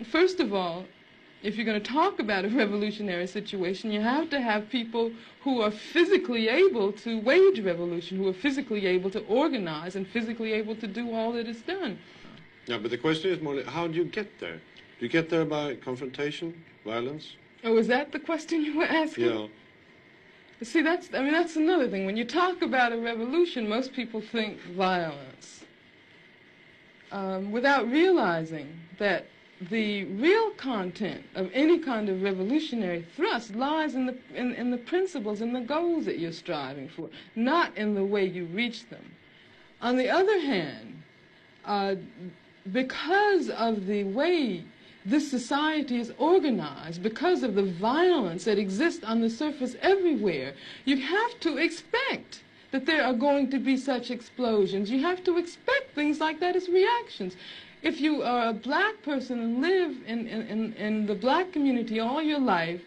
first of all, if you're going to talk about a revolutionary situation, you have to have people who are physically able to wage revolution, who are physically able to organize and physically able to do all that is done. Yeah, but the question is more, how do you get there? Do you get there by confrontation, violence? Oh, is that the question you were asking? Yeah. See, that's another thing. When you talk about a revolution, most people think violence, without realizing that the real content of any kind of revolutionary thrust lies in the principles and the goals that you're striving for, not in the way you reach them. On the other hand, because of the way this society is organized, because of the violence that exists on the surface everywhere, you have to expect that there are going to be such explosions. You have to expect things like that as reactions. If you are a black person and live in the black community all your life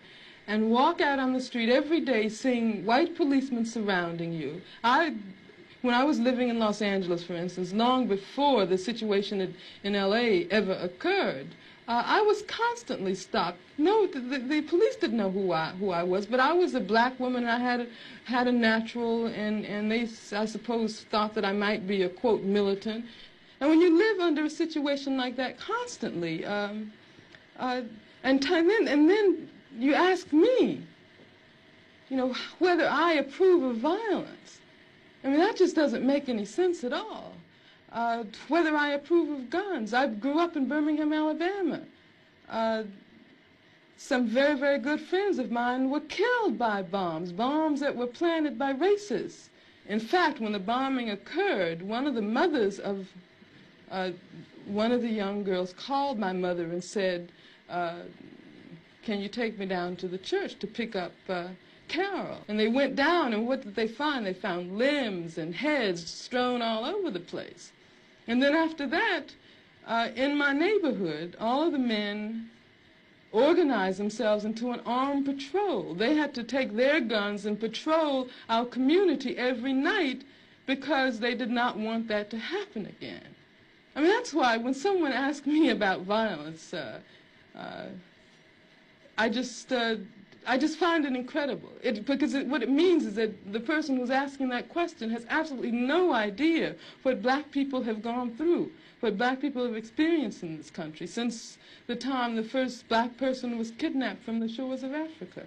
and walk out on the street every day seeing white policemen surrounding you, when I was living in Los Angeles, for instance, long before the situation in L.A. ever occurred, I was constantly stopped. No, the police didn't know who I was, but I was a black woman, and I had a natural, and they, I suppose, thought that I might be a, quote, militant. And when you live under a situation like that constantly, and then you ask me, you know, whether I approve of violence. I mean, that just doesn't make any sense at all. Whether I approve of guns. I grew up in Birmingham, Alabama. Some very, very good friends of mine were killed by bombs that were planted by racists. In fact, when the bombing occurred, one of the mothers of one of the young girls called my mother and said, can you take me down to the church to pick up Carol? And they went down, and what did they find? They found limbs and heads strewn all over the place. And then after that, in my neighborhood, all of the men organized themselves into an armed patrol. They had to take their guns and patrol our community every night because they did not want that to happen again. I mean, that's why when someone asks me about violence, I just find it incredible. Because what it means is that the person who's asking that question has absolutely no idea what black people have gone through, what black people have experienced in this country since the time the first black person was kidnapped from the shores of Africa.